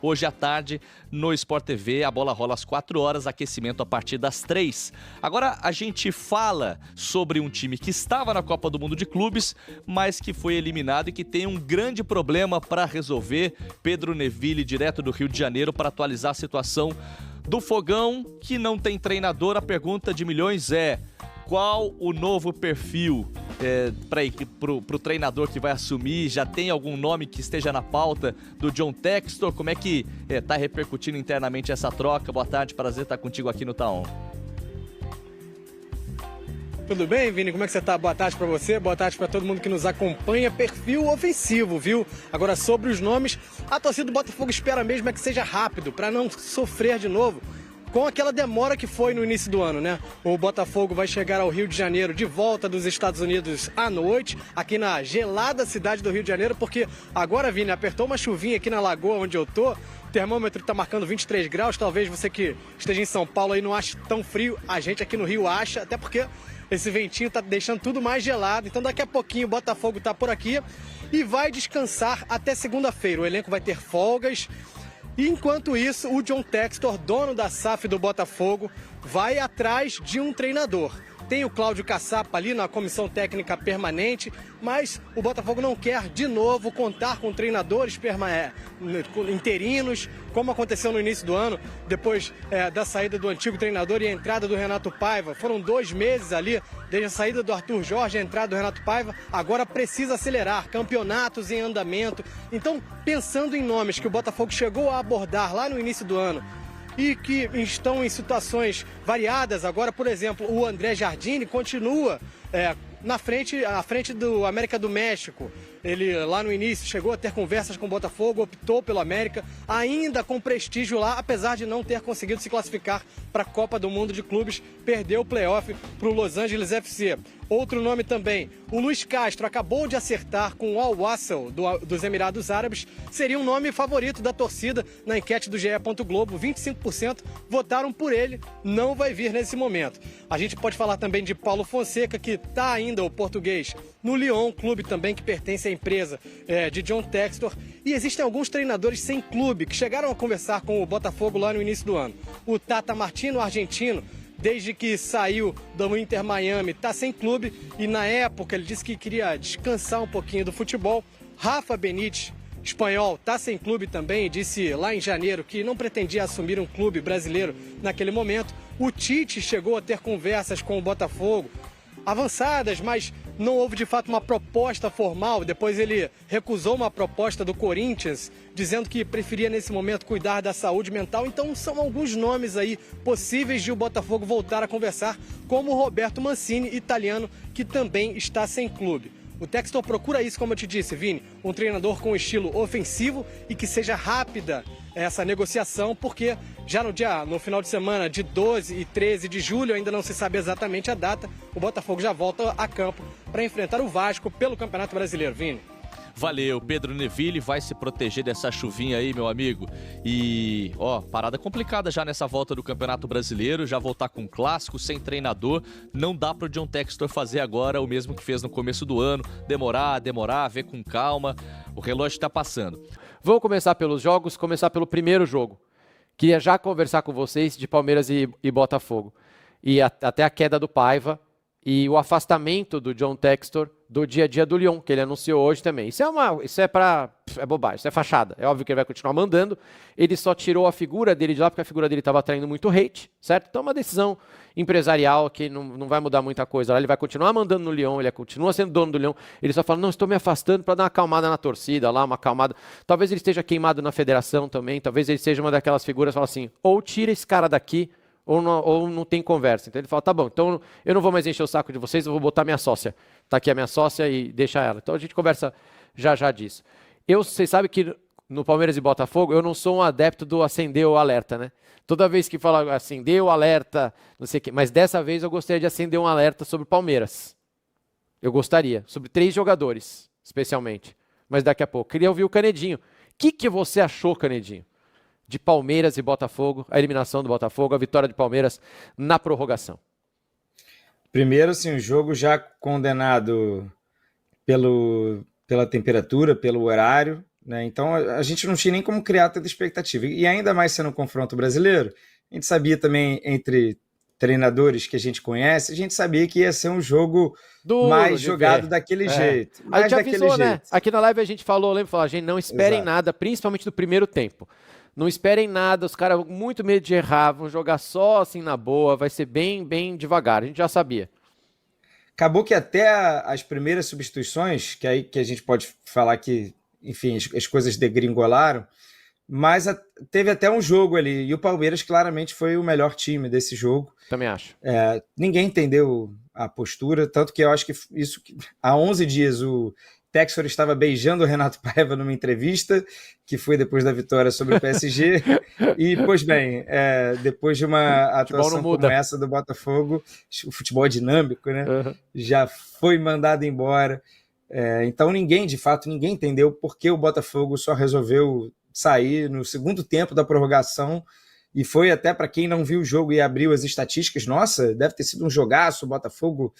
hoje à tarde no Sport TV. A bola rola às 4 horas, aquecimento a partir das 3. Agora a gente fala sobre um time que estava na Copa do Mundo de Clubes, mas que foi eliminado e que tem um grande problema para resolver. Pedro Neville, direto do Rio de Janeiro, para atualizar a situação do Fogão, que não tem treinador. A pergunta de milhões é: qual o novo perfil para o treinador que vai assumir? Já tem algum nome que esteja na pauta do John Textor? Como é que está repercutindo internamente essa troca? Boa tarde, prazer estar contigo aqui no Taon. Tudo bem, Vini? Como é que você tá? Boa tarde para você, boa tarde para todo mundo que nos acompanha. Perfil ofensivo, viu? Agora, sobre os nomes, a torcida do Botafogo espera mesmo é que seja rápido, para não sofrer de novo com aquela demora que foi no início do ano, né? O Botafogo vai chegar ao Rio de Janeiro de volta dos Estados Unidos à noite, aqui na gelada cidade do Rio de Janeiro, porque agora, Vini, apertou uma chuvinha aqui na lagoa onde eu tô. O termômetro está marcando 23 graus, talvez você que esteja em São Paulo aí não ache tão frio, a gente aqui no Rio acha, até porque esse ventinho tá deixando tudo mais gelado. Então daqui a pouquinho o Botafogo tá por aqui e vai descansar até segunda-feira. O elenco vai ter folgas. E enquanto isso, o John Textor, dono da SAF do Botafogo, vai atrás de um treinador. Tem o Cláudio Caçapa ali na comissão técnica permanente, mas o Botafogo não quer de novo contar com treinadores interinos, como aconteceu no início do ano, depois da saída do antigo treinador e a entrada do Renato Paiva. Foram 2 meses ali, desde a saída do Arthur Jorge e a entrada do Renato Paiva. Agora precisa acelerar, campeonatos em andamento. Então, pensando em nomes que o Botafogo chegou a abordar lá no início do ano, e que estão em situações variadas. Agora, por exemplo, o André Jardine continua à frente do América do México. Ele, lá no início, chegou a ter conversas com o Botafogo, optou pelo América, ainda com prestígio lá, apesar de não ter conseguido se classificar para a Copa do Mundo de Clubes, perdeu o playoff para o Los Angeles FC. Outro nome também, o Luiz Castro, acabou de acertar com o Al Wassel dos Emirados Árabes, seria um nome favorito da torcida na enquete do GE. Globo. 25% votaram por ele, não vai vir nesse momento. A gente pode falar também de Paulo Fonseca, que está ainda, o português, no Lyon, clube também que pertence à empresa de John Textor. E existem alguns treinadores sem clube que chegaram a conversar com o Botafogo lá no início do ano. O Tata Martino, argentino, desde que saiu do Inter Miami, está sem clube e na época ele disse que queria descansar um pouquinho do futebol. Rafa Benítez, espanhol, está sem clube também, disse lá em janeiro que não pretendia assumir um clube brasileiro naquele momento. O Tite chegou a ter conversas com o Botafogo, avançadas, mas não houve de fato uma proposta formal. Depois ele recusou uma proposta do Corinthians, dizendo que preferia nesse momento cuidar da saúde mental. Então são alguns nomes aí possíveis de o Botafogo voltar a conversar, como o Roberto Mancini, italiano, que também está sem clube. O Textor procura isso, como eu te disse, Vini, um treinador com estilo ofensivo e que seja rápida essa negociação, porque já no final de semana de 12 e 13 de julho, ainda não se sabe exatamente a data, o Botafogo já volta a campo para enfrentar o Vasco pelo Campeonato Brasileiro, Vini. Valeu, Pedro Neville vai se proteger dessa chuvinha aí, meu amigo. E, parada complicada já nessa volta do Campeonato Brasileiro, já voltar com um clássico, sem treinador. Não dá pro John Textor fazer agora o mesmo que fez no começo do ano, demorar, ver com calma. O relógio tá passando. Vamos começar pelos jogos, começar pelo primeiro jogo. Queria já conversar com vocês de Palmeiras e Botafogo. E até a queda do Paiva e o afastamento do John Textor do dia a dia do Lyon, que ele anunciou hoje também. Isso é bobagem, isso é fachada. É óbvio que ele vai continuar mandando. Ele só tirou a figura dele de lá, porque a figura dele estava atraindo muito hate, certo? Então é uma decisão empresarial que não vai mudar muita coisa lá. Ele vai continuar mandando no Lyon, ele continua sendo dono do Lyon. Ele só fala, não, estou me afastando para dar uma acalmada na torcida lá, uma acalmada. Talvez ele esteja queimado na federação também, talvez ele seja uma daquelas figuras que fala assim, ou tira esse cara daqui, ou não tem conversa. Então ele fala, tá bom, então eu não vou mais encher o saco de vocês, eu vou botar minha sócia. Tá aqui a minha sócia e deixa ela. Então a gente conversa já disso. Vocês sabem que no Palmeiras e Botafogo, eu não sou um adepto do acender o alerta, né? Toda vez que fala acender o alerta, não sei o quê, mas dessa vez eu gostaria de acender um alerta sobre o Palmeiras. Eu gostaria, sobre 3 jogadores, especialmente. Mas daqui a pouco. Queria ouvir o Canedinho. O que você achou, Canedinho, de Palmeiras e Botafogo, a eliminação do Botafogo, a vitória de Palmeiras na prorrogação? Primeiro, assim, o jogo já condenado pela temperatura, pelo horário, né? Então a gente não tinha nem como criar tanta expectativa. E ainda mais sendo um confronto brasileiro, a gente sabia também, entre treinadores que a gente conhece, a gente sabia que ia ser um jogo Duro mais de jogado ver. daquele É. jeito. A Mais gente daquele avisou, né? jeito. Aqui na live a gente falou, lembra? Falou, gente, não esperem Exato. nada, principalmente no primeiro tempo. Não esperem nada, os caras muito medo de errar, vão jogar só assim na boa, vai ser bem, bem devagar. A gente já sabia. Acabou que até as primeiras substituições, que aí que a gente pode falar que, enfim, as coisas degringolaram, mas teve até um jogo ali, e o Palmeiras claramente foi o melhor time desse jogo. Também acho. Ninguém entendeu a postura, tanto que eu acho que há 11 dias o Textor estava beijando o Renato Paiva numa entrevista, que foi depois da vitória sobre o PSG, e, pois bem, depois de uma atuação como essa do Botafogo, o futebol é dinâmico, né? Uhum. Já foi mandado embora. Então ninguém entendeu por que o Botafogo só resolveu sair no segundo tempo da prorrogação, e foi até para quem não viu o jogo e abriu as estatísticas, nossa, deve ter sido um jogaço, o Botafogo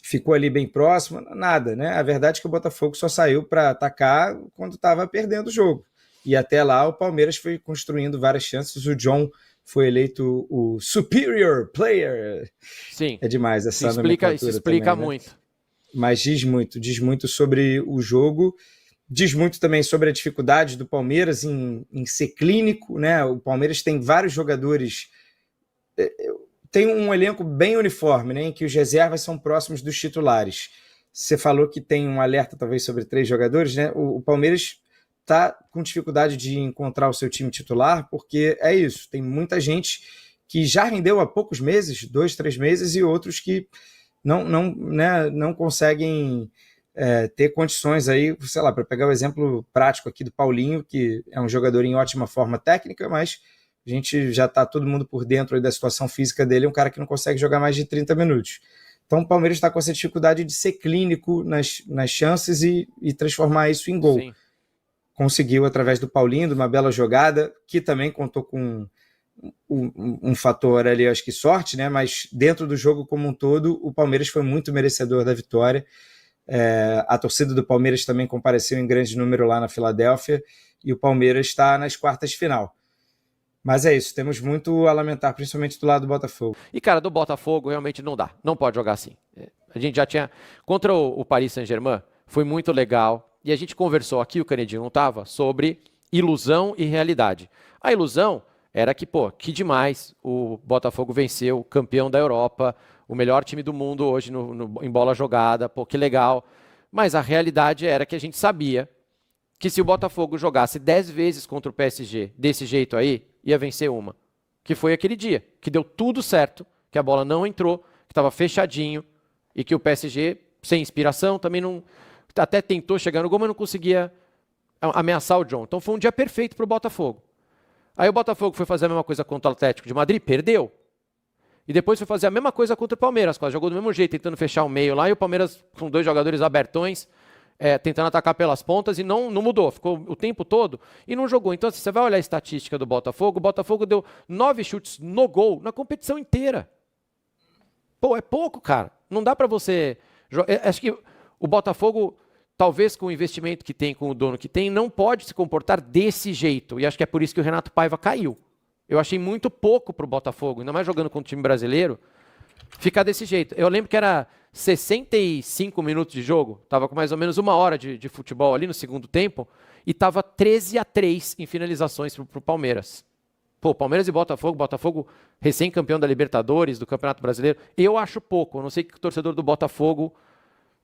ficou ali bem próximo, nada, né? A verdade é que o Botafogo só saiu para atacar quando estava perdendo o jogo, e até lá o Palmeiras foi construindo várias chances, o John foi eleito o Superior Player. Sim. É demais essa nomenclatura. Isso explica também, muito. Né? Mas diz muito sobre o jogo, diz muito também sobre a dificuldade do Palmeiras em ser clínico, né? O Palmeiras tem vários jogadores, tem um elenco bem uniforme, né? Em que os reservas são próximos dos titulares. Você falou que tem um alerta talvez sobre 3 jogadores, né? O Palmeiras está com dificuldade de encontrar o seu time titular, porque é isso, tem muita gente que já rendeu há poucos meses, 2, 3 meses, e outros que não conseguem ter condições aí, sei lá, para pegar o exemplo prático aqui do Paulinho, que é um jogador em ótima forma técnica, mas a gente já está todo mundo por dentro aí da situação física dele, é um cara que não consegue jogar mais de 30 minutos. Então o Palmeiras está com essa dificuldade de ser clínico nas chances e transformar isso em gol. Sim. Conseguiu através do Paulinho, de uma bela jogada, que também contou com um fator ali, acho que sorte, né? Mas dentro do jogo como um todo, o Palmeiras foi muito merecedor da vitória. A torcida do Palmeiras também compareceu em grande número lá na Filadélfia, e o Palmeiras está nas quartas de final. Mas é isso, temos muito a lamentar, principalmente do lado do Botafogo. E, cara, do Botafogo realmente não dá, não pode jogar assim. A gente já tinha, contra o Paris Saint-Germain, foi muito legal, e a gente conversou aqui, o Canedinho não estava, sobre ilusão e realidade. A ilusão era que, que demais, o Botafogo venceu o campeão da Europa, o melhor time do mundo hoje em bola jogada, que legal. Mas a realidade era que a gente sabia que se o Botafogo jogasse 10 vezes contra o PSG desse jeito aí, ia vencer uma. Que foi aquele dia, que deu tudo certo, que a bola não entrou, que estava fechadinho, e que o PSG, sem inspiração, também não... Até tentou chegar no gol, mas não conseguia ameaçar o John. Então foi um dia perfeito para o Botafogo. Aí o Botafogo foi fazer a mesma coisa contra o Atlético de Madrid, perdeu. E depois foi fazer a mesma coisa contra o Palmeiras, quase jogou do mesmo jeito, tentando fechar o meio lá, e o Palmeiras com 2 jogadores abertões, tentando atacar pelas pontas, e não mudou, ficou o tempo todo e não jogou. Então, se você vai olhar a estatística do Botafogo, o Botafogo deu 9 chutes no gol na competição inteira. É pouco, cara. Não dá pra você... Acho que o Botafogo, talvez com o investimento que tem, com o dono que tem, não pode se comportar desse jeito. E acho que é por isso que o Renato Paiva caiu. Eu achei muito pouco pro Botafogo, ainda mais jogando com o time brasileiro, ficar desse jeito. Eu lembro que era 65 minutos de jogo, tava com mais ou menos 1 hora de futebol ali no segundo tempo, e tava 13-3 em finalizações pro Palmeiras. Palmeiras e Botafogo recém-campeão da Libertadores, do Campeonato Brasileiro, eu acho pouco. Eu não sei o que o torcedor do Botafogo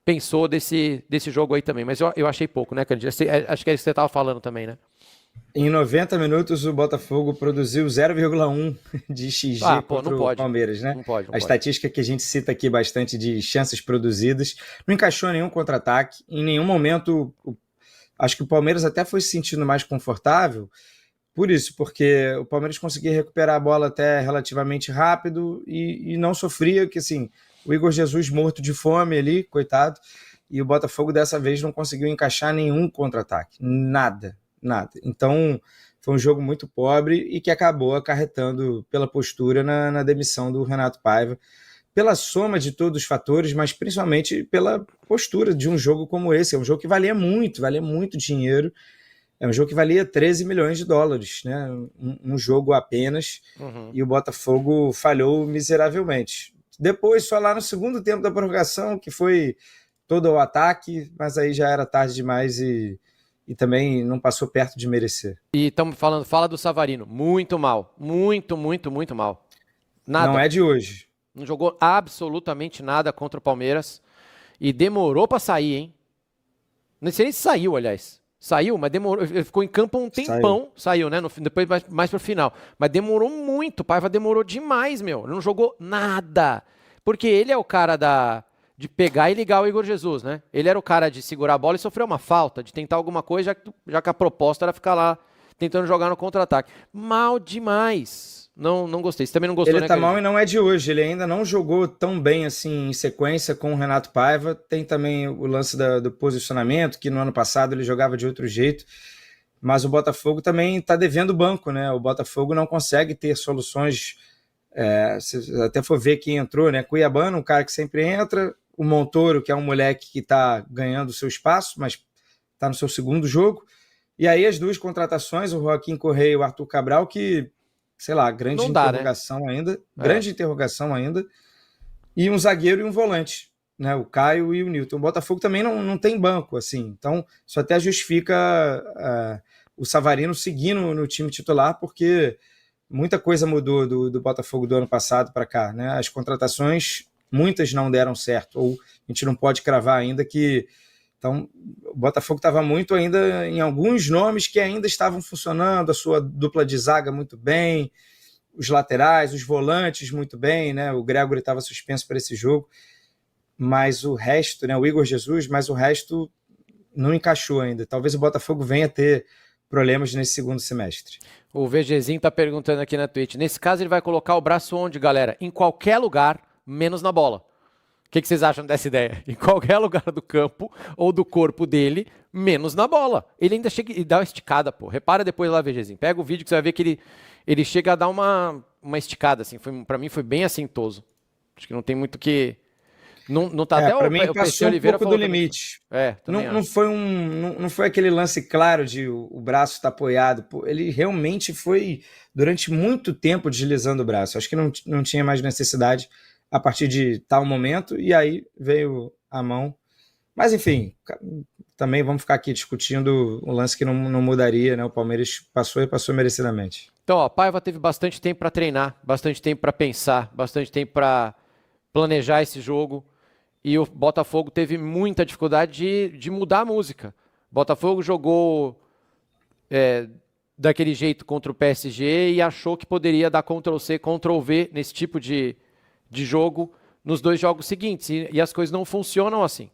pensou desse jogo aí também, mas eu achei pouco, né, Candido? Acho que é isso que você tava falando também, né? Em 90 minutos, o Botafogo produziu 0,1 de XG contra o Palmeiras, né? Não pode. A estatística que a gente cita aqui bastante de chances produzidas, não encaixou nenhum contra-ataque, em nenhum momento, acho que o Palmeiras até foi se sentindo mais confortável, por isso, porque o Palmeiras conseguia recuperar a bola até relativamente rápido e não sofria, que assim, o Igor Jesus morto de fome ali, coitado, e o Botafogo dessa vez não conseguiu encaixar nenhum contra-ataque, nada. Então foi um jogo muito pobre e que acabou acarretando pela postura na demissão do Renato Paiva, pela soma de todos os fatores, mas principalmente pela postura de um jogo como esse. É um jogo que valia muito dinheiro, É um jogo que valia 13 milhões de dólares, né? Um jogo apenas, e o Botafogo falhou miseravelmente. Depois, só lá no segundo tempo da prorrogação, que foi todo o ataque, mas aí já era tarde demais e também não passou perto de merecer. E estamos falando, fala do Savarino, muito mal, muito, muito, muito mal. Nada. Não é de hoje. Não jogou absolutamente nada contra o Palmeiras e demorou para sair, hein? Não sei nem se saiu, aliás. Saiu, mas demorou. Ele ficou em campo um tempão. Saiu, né? Depois mais pro final. Mas demorou muito. O Paiva demorou demais, meu. Ele não jogou nada. Porque ele é o cara de pegar e ligar o Igor Jesus, né? Ele era o cara de segurar a bola e sofrer uma falta, de tentar alguma coisa, já que a proposta era ficar lá tentando jogar no contra-ataque. Mal demais. Não gostei. Você também não gostou, ele né? Tá mal e não é de hoje. Ele ainda não jogou tão bem assim em sequência com o Renato Paiva. Tem também o lance do posicionamento, que no ano passado ele jogava de outro jeito. Mas o Botafogo também está devendo banco, né? O Botafogo não consegue ter soluções. Se até for ver quem entrou, né? Cuiabano, um cara que sempre entra. O Montoro, que é um moleque que está ganhando o seu espaço, mas está no seu segundo jogo. E aí as duas contratações, o Joaquim Correia e o Arthur Cabral, que sei lá, grande interrogação, né? Ainda, grande interrogação ainda, e um zagueiro e um volante, né? O Caio e o Newton. O Botafogo também não tem banco, assim, então isso até justifica o Savarino seguindo no time titular, porque muita coisa mudou do Botafogo do ano passado para cá, né? As contratações, muitas não deram certo, ou a gente não pode cravar ainda que. Então, o Botafogo estava muito ainda em alguns nomes que ainda estavam funcionando, a sua dupla de zaga muito bem, os laterais, os volantes muito bem, né? O Gregory estava suspenso para esse jogo, mas o resto, né? O Igor Jesus, mas o resto não encaixou ainda. Talvez o Botafogo venha a ter problemas nesse segundo semestre. O VGzinho está perguntando aqui na Twitch. Nesse caso, ele vai colocar o braço onde, galera? Em qualquer lugar, menos na bola. O que vocês acham dessa ideia? Em qualquer lugar do campo ou do corpo dele, menos na bola. Ele ainda chega e dá uma esticada, pô. Repara depois lá, VGzinho. Pega o vídeo que você vai ver que ele chega a dar uma esticada, assim. Para mim foi bem assintoso. Acho que não tem muito que... Não tá até para mim o passou um pouco do limite. Não foi aquele lance claro de o braço tá apoiado. Pô, ele realmente foi, durante muito tempo, deslizando o braço. Acho que não tinha mais necessidade a partir de tal momento, e aí veio a mão. Mas, enfim, também vamos ficar aqui discutindo um lance que não mudaria, né? O Palmeiras passou e passou merecidamente. Então, ó, Paiva teve bastante tempo para treinar, bastante tempo para pensar, bastante tempo para planejar esse jogo, e o Botafogo teve muita dificuldade de mudar a música. O Botafogo jogou daquele jeito contra o PSG e achou que poderia dar Ctrl-C, Ctrl-V nesse tipo de jogo nos dois jogos seguintes, e as coisas não funcionam assim.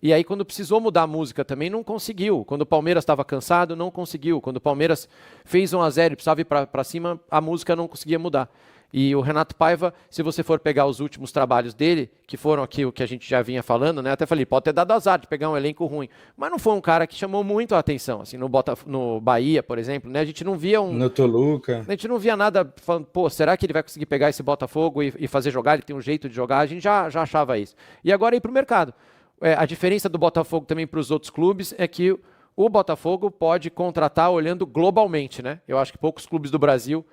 E aí quando precisou mudar a música também não conseguiu. Quando o Palmeiras estava cansado, não conseguiu. Quando o Palmeiras fez 1-0 e precisava ir para cima, a música não conseguia mudar. E o Renato Paiva, se você for pegar os últimos trabalhos dele, que foram aqui o que a gente já vinha falando, né? Até falei, pode ter dado azar de pegar um elenco ruim, mas não foi um cara que chamou muito a atenção, assim, no Bahia, por exemplo, né? A gente não via no Toluca. A gente não via nada falando, pô, será que ele vai conseguir pegar esse Botafogo e fazer jogar? Ele tem um jeito de jogar, a gente já achava isso. E agora ir para o mercado. A diferença do Botafogo também para os outros clubes é que o Botafogo pode contratar olhando globalmente, né? Eu acho que poucos clubes do Brasil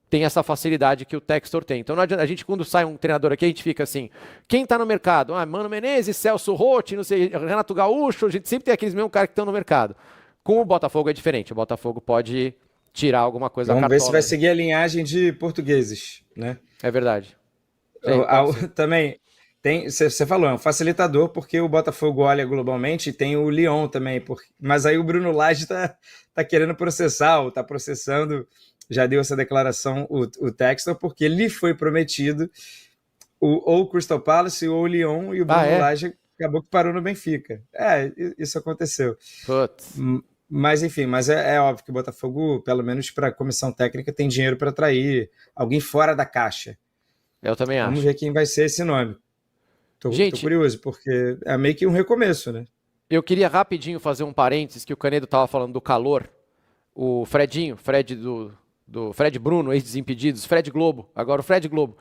tem essa facilidade que o Textor tem. Então não adianta, a gente quando sai um treinador aqui, a gente fica assim, quem está no mercado? Mano Menezes, Celso Rotti, não sei, Renato Gaúcho, a gente sempre tem aqueles mesmos caras que estão no mercado. Com o Botafogo é diferente, o Botafogo pode tirar alguma coisa da cartola. Vamos ver se vai seguir a linhagem de portugueses, né? É verdade. Também, você falou, é um facilitador, porque o Botafogo olha globalmente e tem o Lyon também, mas aí o Bruno Lage tá querendo processar, ou tá processando... Já deu essa declaração o Textor, porque lhe foi prometido ou o Crystal Palace ou o Lyon, e o Bruno Lage acabou que parou no Benfica. Isso aconteceu. Putz. Mas enfim, é óbvio que o Botafogo, pelo menos para a comissão técnica, tem dinheiro para atrair alguém fora da caixa. Eu também acho. Vamos ver quem vai ser esse nome. Tô curioso, porque é meio que um recomeço, né? Eu queria rapidinho fazer um parênteses, que o Canedo estava falando do calor. O Fred Bruno, ex-Desimpedidos, Fred Globo, agora o Fred Globo.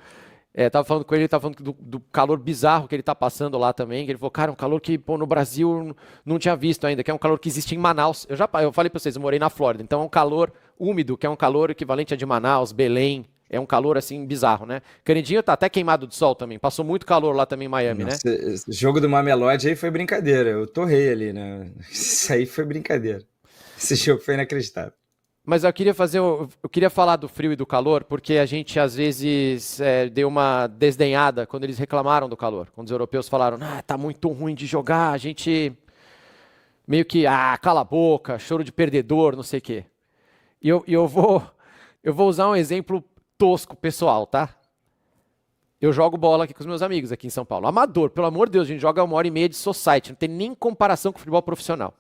Tava falando com ele tava falando do calor bizarro que ele tá passando lá também, que ele falou, cara, um calor que, pô, no Brasil não tinha visto ainda, que é um calor que existe em Manaus. Eu falei pra vocês, eu morei na Flórida, então é um calor úmido, que é um calor equivalente a de Manaus, Belém, é um calor, assim, bizarro, né? Canidinho tá até queimado de sol também, passou muito calor lá também em Miami, né? Esse jogo do Mamelodi aí foi brincadeira, eu torrei ali, né? Isso aí foi brincadeira. Esse jogo foi inacreditável. Mas eu queria falar do frio e do calor, porque a gente às vezes deu uma desdenhada quando eles reclamaram do calor. Quando os europeus falaram, tá muito ruim de jogar, a gente meio que, cala a boca, choro de perdedor, não sei o quê. E eu vou usar um exemplo tosco, pessoal, tá? Eu jogo bola aqui com os meus amigos aqui em São Paulo. Amador, pelo amor de Deus, a gente joga 1h30 de society, não tem nem comparação com futebol profissional.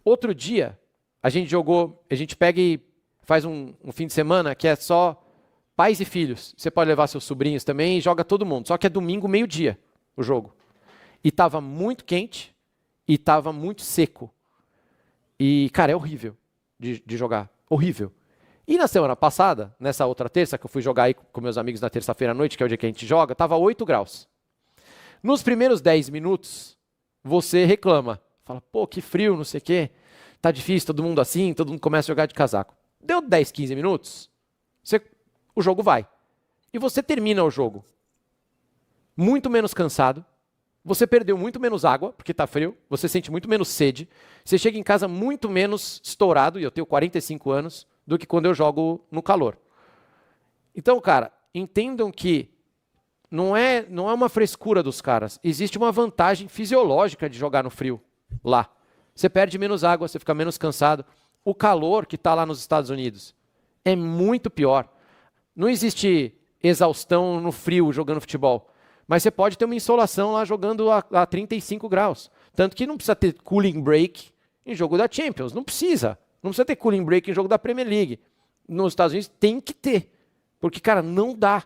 Outro dia, a gente pega e faz um fim de semana que é só pais e filhos. Você pode levar seus sobrinhos também e joga todo mundo. Só que é domingo, meio-dia, o jogo. E tava muito quente e tava muito seco. E, cara, é horrível de jogar. Horrível. E na semana passada, nessa outra terça, que eu fui jogar aí com meus amigos na terça-feira à noite, que é o dia que a gente joga, tava 8 graus. Nos primeiros 10 minutos, você reclama. Fala, pô, que frio, não sei o quê. Tá difícil, todo mundo assim, todo mundo começa a jogar de casaco. Deu 10, 15 minutos, o jogo vai. E você termina o jogo muito menos cansado, você perdeu muito menos água, porque tá frio, você sente muito menos sede, você chega em casa muito menos estourado, e eu tenho 45 anos, do que quando eu jogo no calor. Então, cara, entendam que não é uma frescura dos caras, existe uma vantagem fisiológica de jogar no frio lá. Você perde menos água, você fica menos cansado. O calor que está lá nos Estados Unidos é muito pior. Não existe exaustão no frio jogando futebol. Mas você pode ter uma insolação lá jogando a 35 graus. Tanto que não precisa ter cooling break em jogo da Champions. Não precisa. Não precisa ter cooling break em jogo da Premier League. Nos Estados Unidos tem que ter. Porque, cara, não dá.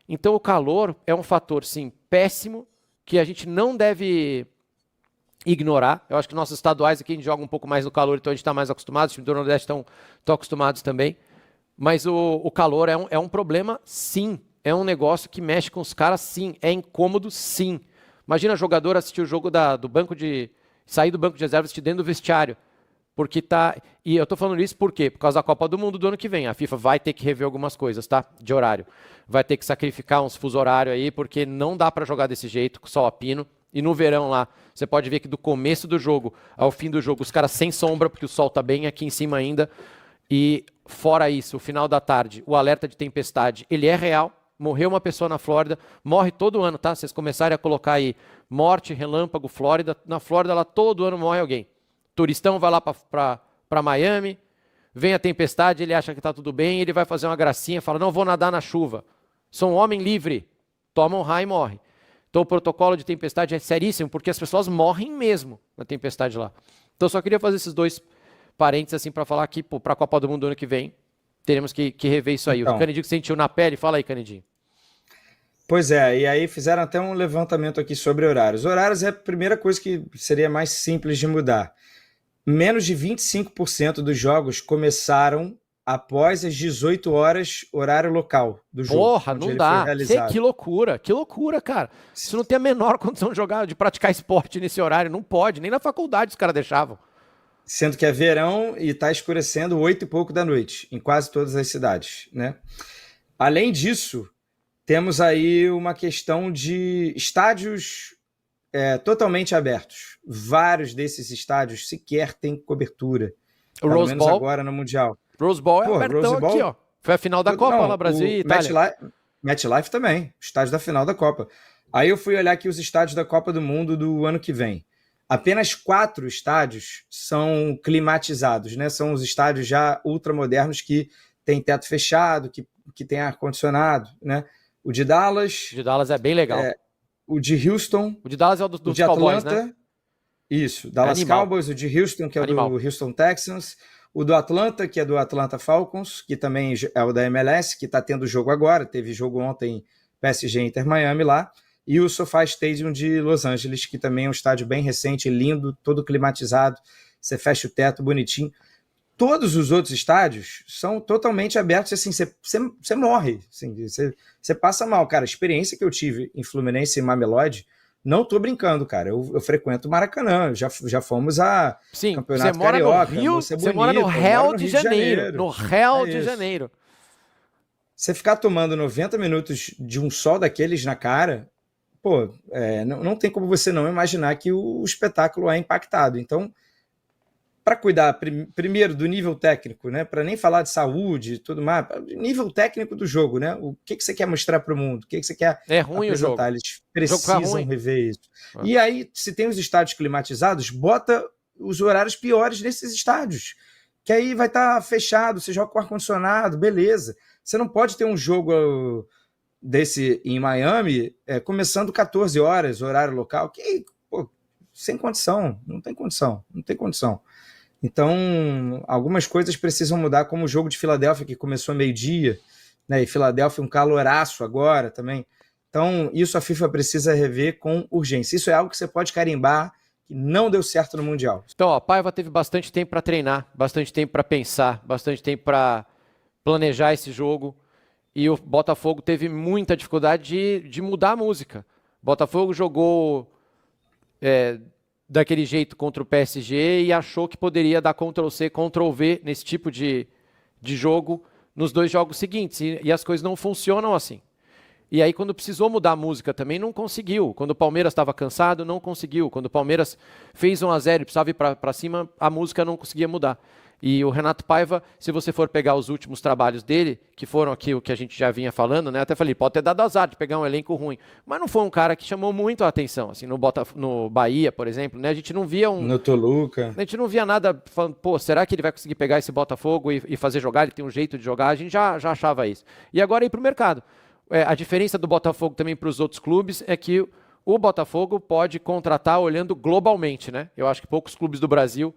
Então o calor é um fator, sim, péssimo, que a gente não deve ignorar. Eu acho que nossos estaduais aqui a gente joga um pouco mais no calor, então a gente está mais acostumado, os times do Nordeste estão acostumados também. Mas o calor é um problema, sim. É um negócio que mexe com os caras, sim. É incômodo, sim. Imagina jogador assistir o jogo sair do banco de reservas e dentro do vestiário. Porque tá. E eu tô falando isso por quê? Por causa da Copa do Mundo do ano que vem. A FIFA vai ter que rever algumas coisas, tá? De horário. Vai ter que sacrificar uns fuso horário aí, porque não dá para jogar desse jeito, com sol a pino. E no verão lá, você pode ver que do começo do jogo ao fim do jogo, os caras sem sombra, porque o sol tá bem aqui em cima ainda. E fora isso, o final da tarde, o alerta de tempestade, ele é real. Morreu uma pessoa na Flórida, morre todo ano, tá? Vocês começarem a colocar aí morte, relâmpago, Flórida. Na Flórida, lá todo ano morre alguém. Turistão vai lá para Miami, vem a tempestade, ele acha que tá tudo bem, ele vai fazer uma gracinha, fala, não vou nadar na chuva. Sou um homem livre. Toma um raio e morre. Então o protocolo de tempestade é seríssimo, porque as pessoas morrem mesmo na tempestade lá. Então eu só queria fazer esses dois parênteses assim para falar que para a Copa do Mundo do ano que vem teremos que rever isso aí. Então, o Canidinho que sentiu na pele, fala aí, Canidinho. Pois é, e aí fizeram até um levantamento aqui sobre horários. Horários é a primeira coisa que seria mais simples de mudar. Menos de 25% dos jogos começaram após as 18 horas, horário local do jogo. Porra, não dá. Que loucura, cara. Isso não tem a menor condição de praticar esporte nesse horário. Não pode, nem na faculdade os caras deixavam. Sendo que é verão e está escurecendo 8 e pouco da noite, em quase todas as cidades, né? Além disso, temos aí uma questão de estádios totalmente abertos. Vários desses estádios sequer têm cobertura. O Rose Bowl agora no Mundial. Rose Bowl é abertão aqui, ó. Foi a final da Copa lá, Brasil e Itália. MetLife também, estádio da final da Copa. Aí eu fui olhar aqui os estádios da Copa do Mundo do ano que vem. Apenas 4 estádios são climatizados, né? São os estádios já ultramodernos que têm teto fechado, que tem ar-condicionado, né? O de Dallas... O de Dallas é bem legal. O de Houston... O de Dallas é o dos de Cowboys, Atlanta, né? Isso, Dallas Cowboys, o de Houston, que é o do Houston Texans, o do Atlanta, que é do Atlanta Falcons, que também é o da MLS, que está tendo jogo agora, teve jogo ontem, PSG Inter Miami lá, e o SoFi Stadium de Los Angeles, que também é um estádio bem recente, lindo, todo climatizado, você fecha o teto, bonitinho. Todos os outros estádios são totalmente abertos, assim, você morre, assim, você passa mal. Cara, a experiência que eu tive em Fluminense e Mamelodi, não tô brincando, cara, eu frequento o Maracanã, já fomos a Sim, Campeonato você mora Carioca, no Rio, Moça você mora no Bonita, Rio no de Rio Janeiro, no Rio de isso. Janeiro. Você ficar tomando 90 minutos de um sol daqueles na cara, pô, não tem como você não imaginar que o espetáculo é impactado. Então, para cuidar primeiro do nível técnico, né, para nem falar de saúde e tudo mais, nível técnico do jogo, né, o que você quer mostrar para o mundo, o que você quer ruim apresentar, o jogo. eles precisam rever isso. E aí, se tem os estádios climatizados, bota os horários piores nesses estádios, que aí vai estar fechado, você joga com ar-condicionado, beleza. Você não pode ter um jogo desse em Miami começando 14 horas, horário local, que, pô, sem condição, não tem condição. Então, algumas coisas precisam mudar, como o jogo de Filadélfia, que começou meio-dia, né, e Filadélfia um caloraço agora também. Então, isso a FIFA precisa rever com urgência. Isso é algo que você pode carimbar, que não deu certo no Mundial. Então, a Paiva teve bastante tempo para treinar, bastante tempo para pensar, bastante tempo para planejar esse jogo, e o Botafogo teve muita dificuldade de mudar a música. O Botafogo jogou daquele jeito contra o PSG e achou que poderia dar Ctrl-C, Ctrl-V nesse tipo de jogo nos 2 jogos seguintes, e as coisas não funcionam assim. E aí, quando precisou mudar a música também, não conseguiu. Quando o Palmeiras estava cansado, não conseguiu. Quando o Palmeiras fez 1-0 e precisava ir para cima, a música não conseguia mudar. E o Renato Paiva, se você for pegar os últimos trabalhos dele, que foram aqui o que a gente já vinha falando, né? Até falei, pode ter dado azar de pegar um elenco ruim. Mas não foi um cara que chamou muito a atenção. Assim, no Bahia, por exemplo, né? A gente não via no Toluca. A gente não via nada falando, pô, será que ele vai conseguir pegar esse Botafogo e fazer jogar? Ele tem um jeito de jogar. A gente já achava isso. E agora ir para o mercado. A diferença do Botafogo também para os outros clubes é que o Botafogo pode contratar olhando globalmente, né? Eu acho que poucos clubes do Brasil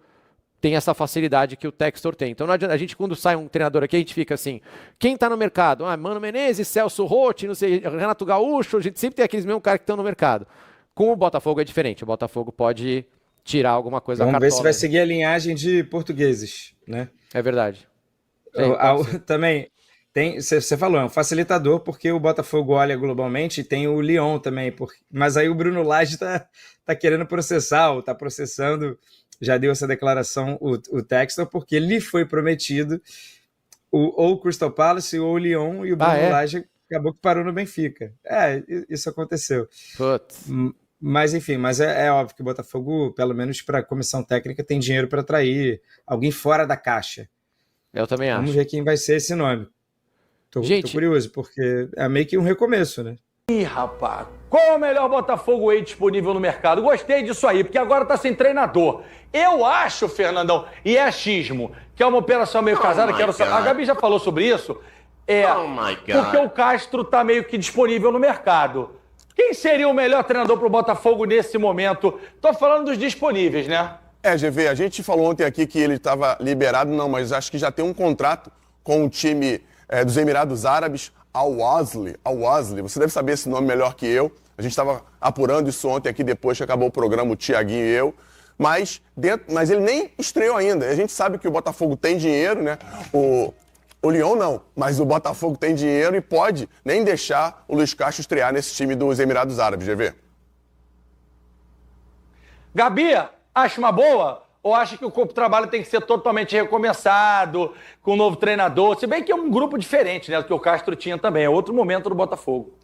têm essa facilidade que o Textor tem. Então não adianta, a gente quando sai um treinador aqui, a gente fica assim, quem está no mercado? Mano Menezes, Celso Rotti, não sei, Renato Gaúcho, a gente sempre tem aqueles mesmos caras que estão no mercado. Com o Botafogo é diferente, o Botafogo pode tirar alguma coisa da cartola. Vamos ver se vai seguir a linhagem de portugueses, né? É verdade. Também... Você falou, é um facilitador, porque o Botafogo olha globalmente e tem o Lyon também, mas aí o Bruno Lage tá querendo processar, ou está processando, já deu essa declaração, o Textor, porque lhe foi prometido ou o Crystal Palace ou o Lyon, e o Bruno Lage acabou que parou no Benfica. Isso aconteceu. Putz. Mas enfim, é óbvio que o Botafogo, pelo menos para a comissão técnica, tem dinheiro para atrair alguém fora da caixa. Eu também acho. Vamos ver quem vai ser esse nome. Tô curioso, porque é meio que um recomeço, né? Ih, rapaz, qual é o melhor Botafogo aí disponível no mercado? Gostei disso aí, porque agora tá sem treinador. Eu acho, Fernandão, e é achismo, que é uma operação meio casada, quero saber. A Gabi já falou sobre isso. Porque o Castro tá meio que disponível no mercado. Quem seria o melhor treinador pro Botafogo nesse momento? Tô falando dos disponíveis, né? GV, a gente falou ontem aqui que ele estava liberado, não, mas acho que já tem um contrato com o time dos Emirados Árabes, Al-Wasli. Você deve saber esse nome melhor que eu. A gente estava apurando isso ontem aqui, depois que acabou o programa, o Thiaguinho e eu. Mas ele nem estreou ainda. A gente sabe que o Botafogo tem dinheiro, né? O Lyon não, mas o Botafogo tem dinheiro e pode nem deixar o Luiz Castro estrear nesse time dos Emirados Árabes, GV. Gabi, acha uma boa? Ou acha que o corpo de trabalho tem que ser totalmente recomeçado, com um novo treinador? Se bem que é um grupo diferente, né, do que o Castro tinha também. É outro momento do Botafogo.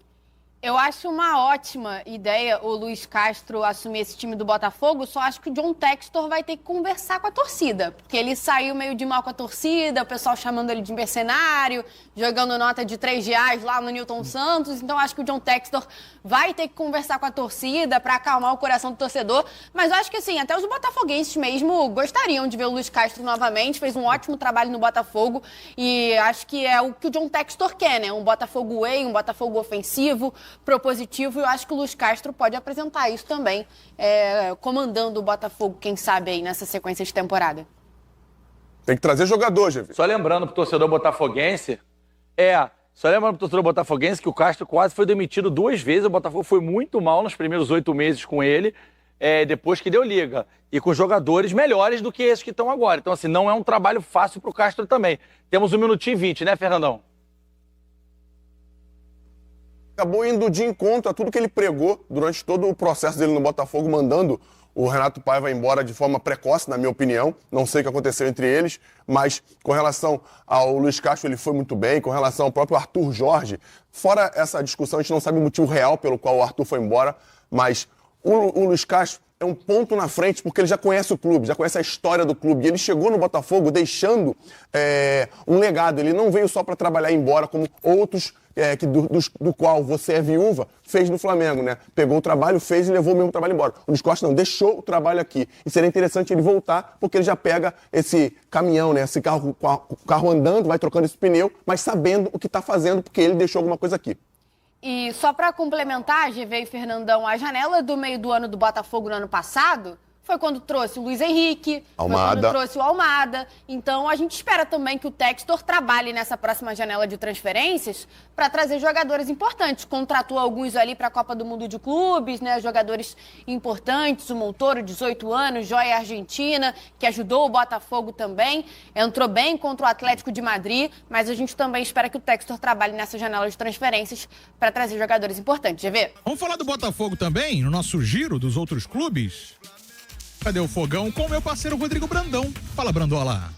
Eu acho uma ótima ideia o Luiz Castro assumir esse time do Botafogo, só acho que o John Textor vai ter que conversar com a torcida, porque ele saiu meio de mal com a torcida, o pessoal chamando ele de mercenário, jogando nota de R$3 lá no Newton Santos, então acho que o John Textor vai ter que conversar com a torcida para acalmar o coração do torcedor, mas eu acho que assim, até os botafoguenses mesmo gostariam de ver o Luiz Castro novamente, fez um ótimo trabalho no Botafogo e acho que é o que o John Textor quer, né? Um Botafogo way, um Botafogo ofensivo, propositivo, e eu acho que o Luiz Castro pode apresentar isso também, comandando o Botafogo, quem sabe aí, nessa sequência de temporada. Tem que trazer jogador, GV. Só lembrando pro torcedor botafoguense, que o Castro quase foi demitido 2 vezes, o Botafogo foi muito mal nos primeiros 8 meses com ele, depois que deu liga. E com jogadores melhores do que esses que estão agora. Então, assim, não é um trabalho fácil para o Castro também. Temos 1 minutinho e 20, né, Fernandão? Acabou indo de encontro a tudo que ele pregou durante todo o processo dele no Botafogo, mandando o Renato Paiva embora de forma precoce, na minha opinião. Não sei o que aconteceu entre eles, mas com relação ao Luiz Castro, ele foi muito bem. Com relação ao próprio Arthur Jorge, fora essa discussão, a gente não sabe o motivo real pelo qual o Arthur foi embora, mas o Luiz Castro é um ponto na frente, porque ele já conhece o clube, já conhece a história do clube. E ele chegou no Botafogo deixando um legado. Ele não veio só para trabalhar e ir embora, como outros do qual você é viúva, fez no Flamengo, né? Pegou o trabalho, fez e levou o mesmo trabalho embora. O Luiz Costa não, deixou o trabalho aqui. E seria interessante ele voltar, porque ele já pega esse caminhão, né? Esse carro andando, vai trocando esse pneu, mas sabendo o que está fazendo, porque ele deixou alguma coisa aqui. E só para complementar, GV e Fernandão, a janela do meio do ano do Botafogo no ano passado foi quando trouxe o Luiz Henrique, Almada. foi quando trouxe o Almada. Então a gente espera também que o Textor trabalhe nessa próxima janela de transferências para trazer jogadores importantes. Contratou alguns ali para a Copa do Mundo de Clubes, né? Jogadores importantes, o Montoro, 18 anos, joia argentina, que ajudou o Botafogo também. Entrou bem contra o Atlético de Madrid, mas a gente também espera que o Textor trabalhe nessa janela de transferências para trazer jogadores importantes. GV? Vamos falar do Botafogo também, no nosso giro dos outros clubes? Cadê o Fogão? Com o meu parceiro Rodrigo Brandão. Fala, Brandola.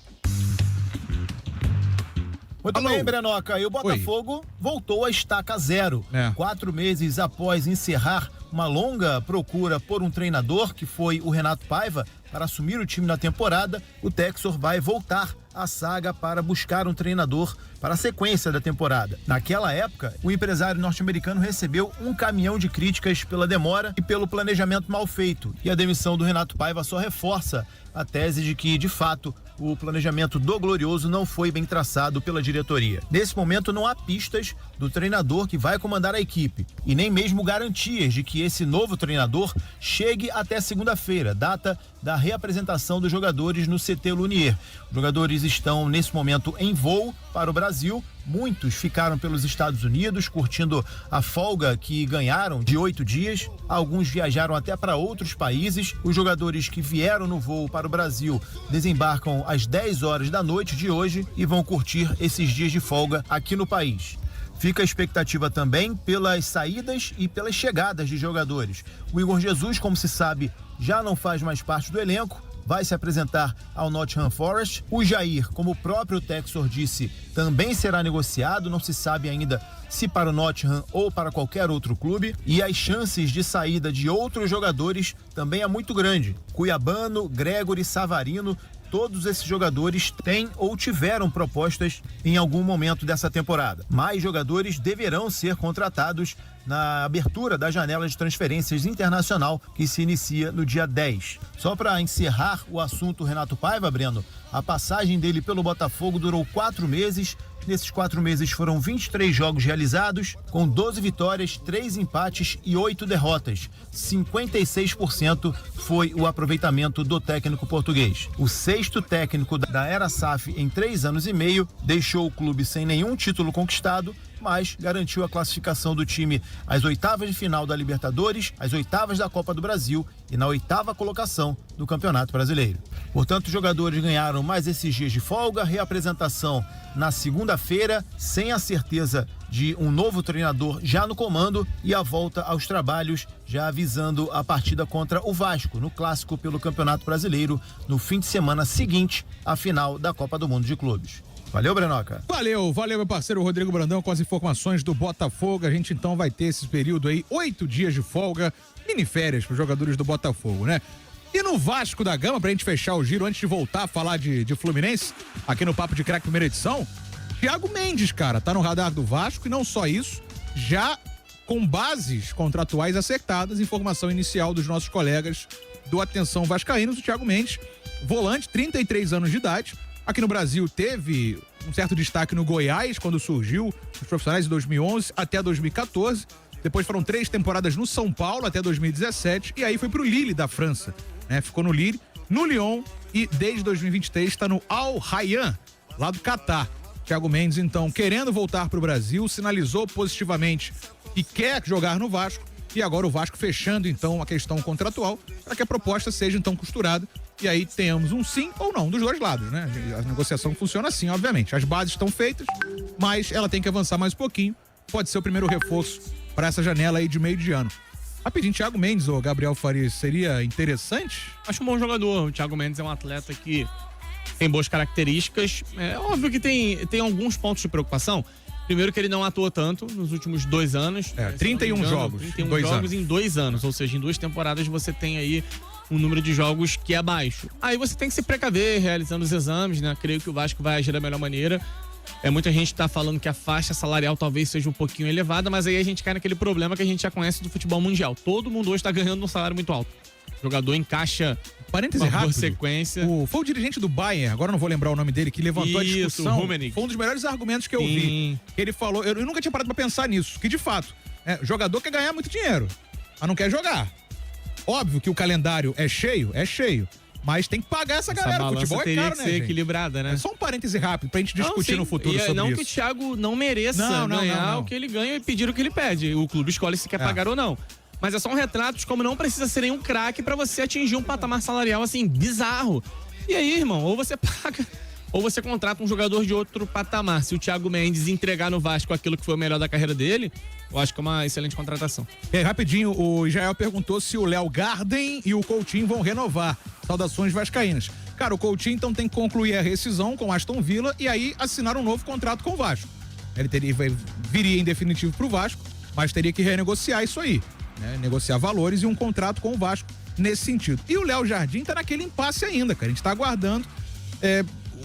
Muito bem, Brenoca. E o Botafogo voltou à estaca zero. 4 meses após encerrar uma longa procura por um treinador, que foi o Renato Paiva, para assumir o time na temporada, o Textor vai voltar à saga para buscar um treinador para a sequência da temporada. Naquela época, o empresário norte-americano recebeu um caminhão de críticas pela demora e pelo planejamento mal feito. E a demissão do Renato Paiva só reforça a tese de que, de fato, o planejamento do Glorioso não foi bem traçado pela diretoria. Nesse momento, não há pistas do treinador que vai comandar a equipe e nem mesmo garantias de que esse novo treinador chegue até segunda-feira, data da reapresentação dos jogadores no CT Lunier. Os jogadores estão, nesse momento, em voo para o Brasil. Muitos ficaram pelos Estados Unidos, curtindo a folga que ganharam de 8 dias. Alguns viajaram até para outros países. Os jogadores que vieram no voo para o Brasil desembarcam às 10 horas da noite de hoje e vão curtir esses dias de folga aqui no país. Fica a expectativa também pelas saídas e pelas chegadas de jogadores. O Igor Jesus, como se sabe, já não faz mais parte do elenco, vai se apresentar ao Nottingham Forest. O Jair, como o próprio Textor disse, também será negociado, não se sabe ainda se para o Nottingham ou para qualquer outro clube. E as chances de saída de outros jogadores também é muito grande. Cuiabano, Gregory, Savarino, todos esses jogadores têm ou tiveram propostas em algum momento dessa temporada. Mais jogadores deverão ser contratados na abertura da janela de transferências internacional, que se inicia no dia 10. Só para encerrar o assunto Renato Paiva, Breno, a passagem dele pelo Botafogo durou 4 meses. Nesses 4 meses foram 23 jogos realizados, com 12 vitórias, 3 empates e 8 derrotas. 56% foi o aproveitamento do técnico português. O 6º técnico da era SAF em 3 anos e meio, deixou o clube sem nenhum título conquistado, mas garantiu a classificação do time às oitavas de final da Libertadores, às oitavas da Copa do Brasil e na 8ª colocação do Campeonato Brasileiro. Portanto, os jogadores ganharam mais esses dias de folga, reapresentação na segunda-feira, sem a certeza de um novo treinador já no comando e a volta aos trabalhos, já avisando a partida contra o Vasco, no clássico pelo Campeonato Brasileiro, no fim de semana seguinte à final da Copa do Mundo de Clubes. Valeu, Brenoca. Valeu, meu parceiro Rodrigo Brandão com as informações do Botafogo. A gente então vai ter esse período aí, 8 dias de folga, mini férias para os jogadores do Botafogo, né? E no Vasco da Gama, pra gente fechar o giro, antes de voltar a falar de Fluminense, aqui no Papo de Craque primeira edição, Thiago Mendes, cara, tá no radar do Vasco e não só isso, já com bases contratuais acertadas, informação inicial dos nossos colegas do Atenção Vascaínos, o Thiago Mendes, volante, 33 anos de idade, aqui no Brasil teve um certo destaque no Goiás, quando surgiu os profissionais em 2011 até 2014. Depois foram 3 temporadas no São Paulo até 2017 e aí foi pro Lille da França, né? Ficou no Lille, no Lyon e desde 2023 está no Al Rayyan, lá do Catar. Thiago Mendes, então, querendo voltar pro Brasil, sinalizou positivamente que quer jogar no Vasco E agora o Vasco fechando, então, a questão contratual para que a proposta seja, então, costurada. E aí tenhamos um sim ou não dos dois lados, né? A negociação funciona assim, obviamente. As bases estão feitas, mas ela tem que avançar mais um pouquinho. Pode ser o primeiro reforço para essa janela aí de meio de ano. Rapidinho, Thiago Mendes ou Gabriel Farias, seria interessante? Acho um bom jogador. O Thiago Mendes é um atleta que tem boas características. É óbvio que tem alguns pontos de preocupação. Primeiro que ele não atuou tanto nos últimos 2 anos. 31 jogos. 31 jogos em 2 anos. Ou seja, em 2 temporadas você tem aí um número de jogos que é baixo. Aí você tem que se precaver realizando os exames, né? Creio que o Vasco vai agir da melhor maneira. Muita gente tá falando que a faixa salarial talvez seja um pouquinho elevada, mas aí a gente cai naquele problema que a gente já conhece do futebol mundial. Todo mundo hoje tá ganhando um salário muito alto. O jogador encaixa parêntese rápido, sequência. Foi o dirigente do Bayern, agora não vou lembrar o nome dele, que levantou a discussão. O Rummenigge. Foi um dos melhores argumentos que eu vi. Ele falou, eu nunca tinha parado pra pensar nisso, que de fato, jogador quer ganhar muito dinheiro, mas não quer jogar. Óbvio que o calendário é cheio, mas tem que pagar essa galera. O futebol é caro, né, ser equilibrada, né? É só um parênese rápido pra gente discutir no futuro sobre não isso. Que o Thiago não mereça ganhar o que ele ganha e pedir o que ele pede. O clube escolhe se quer pagar ou não. Mas é só um retrato de como não precisa ser nenhum craque pra você atingir um patamar salarial, assim, bizarro. E aí, irmão, ou você paga, ou você contrata um jogador de outro patamar. Se o Thiago Mendes entregar no Vasco aquilo que foi o melhor da carreira dele, eu acho que é uma excelente contratação. Rapidinho, o Israel perguntou se o Léo Garden e o Coutinho vão renovar. Saudações vascaínas. Cara, o Coutinho então tem que concluir a rescisão com o Aston Villa e aí assinar um novo contrato com o Vasco. Ele viria em definitivo pro Vasco, mas teria que renegociar isso aí, né? Negociar valores e um contrato com o Vasco nesse sentido. E o Léo Jardim tá naquele impasse ainda, cara. A gente tá aguardando.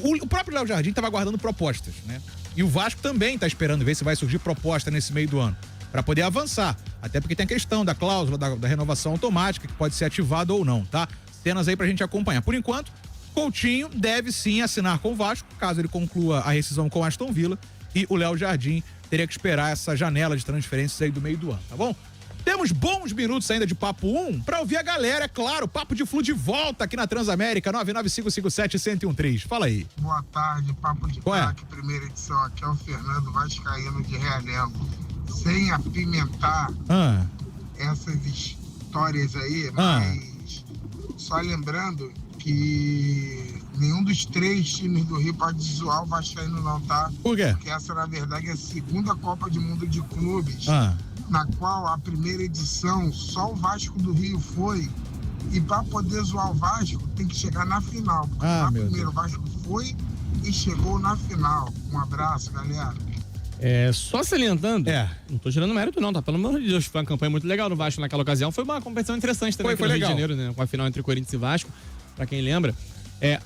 O próprio Léo Jardim tava aguardando propostas, né? E o Vasco também tá esperando ver se vai surgir proposta nesse meio do ano, para poder avançar. Até porque tem a questão da cláusula da renovação automática, que pode ser ativada ou não, tá? Cenas aí pra gente acompanhar. Por enquanto, Coutinho deve sim assinar com o Vasco, caso ele conclua a rescisão com Aston Villa, e o Léo Jardim teria que esperar essa janela de transferências aí do meio do ano, tá bom? Temos bons minutos ainda de Papo 1 pra ouvir a galera, é claro. Papo de Flu de volta aqui na Transamérica, 99557-1013. Fala aí. Boa tarde, Papo de Craque, primeira edição. Aqui é o Fernando Vascaíno de Realengo. Sem apimentar essas histórias aí, mas só lembrando que nenhum dos 3 times do Rio pode zoar o Vascaíno não, tá? Por quê? Porque essa, na verdade, é a segunda Copa do Mundo de Clubes, na qual a primeira edição só o Vasco do Rio foi, e para poder zoar o Vasco tem que chegar na final. Na primeira o Vasco foi e chegou na final. Um abraço, galera. Só salientando, não tô tirando mérito não, tá? Pelo amor de Deus, foi uma campanha muito legal no Vasco naquela ocasião. Foi uma competição interessante também aqui no Rio de Janeiro, né? Com a final entre Corinthians e Vasco, pra quem lembra.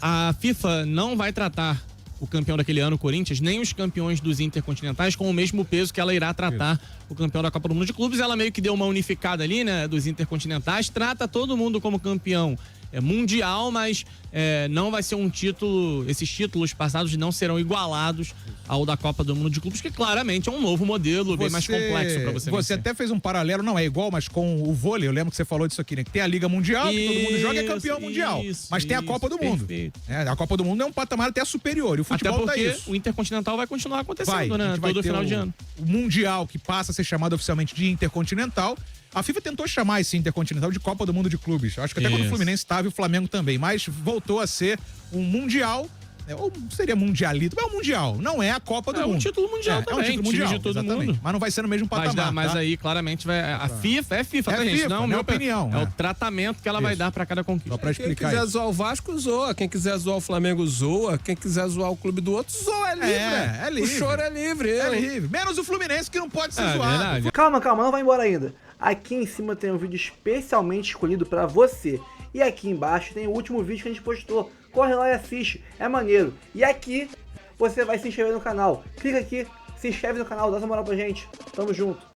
A FIFA não vai tratar o campeão daquele ano, o Corinthians, nem os campeões dos intercontinentais com o mesmo peso que ela irá tratar o campeão da Copa do Mundo de Clubes. Ela meio que deu uma unificada ali, né, dos intercontinentais, trata todo mundo como campeão mundial, mas não vai ser um título, esses títulos passados não serão igualados ao da Copa do Mundo de Clubes, que claramente é um novo modelo, bem mais complexo pra você vencer. Você até fez um paralelo, não é igual, mas com o vôlei, eu lembro que você falou disso aqui, né? Que tem a Liga Mundial, que todo mundo joga e é campeão mundial. Mas tem a Copa do Mundo. A Copa do Mundo é um patamar até superior, e o futebol até porque tá isso. O Intercontinental vai continuar acontecendo, né? Todo final de ano. O Mundial, que passa a ser chamado oficialmente de Intercontinental. A FIFA tentou chamar esse Intercontinental de Copa do Mundo de Clubes. Acho que até quando o Fluminense estava e o Flamengo também. Mas voltou a ser um Mundial, ou seria Mundialito, mas é um Mundial. Não é a Copa do Mundo. É um título mundial também. É um título mundial, de todo exatamente. mundo. Mas não vai ser no mesmo patamar, Mas aí, claramente, vai... A FIFA é FIFA, tá, gente? FIFA, não, minha opinião. É o tratamento que ela vai dar pra cada conquista. Só pra explicar. Quem quiser zoar o Vasco, zoa. Quem quiser zoar o Flamengo, zoa. Quem quiser zoar o clube do outro, zoa. É livre. É livre. O choro é livre. É livre. Menos o Fluminense, que não pode ser zoado. Verdade. Calma, não vai embora ainda. Aqui em cima tem um vídeo especialmente escolhido pra você. E aqui embaixo tem o último vídeo que a gente postou. Corre lá e assiste, é maneiro. E aqui você vai se inscrever no canal. Clica aqui, se inscreve no canal, dá essa moral pra gente. Tamo junto.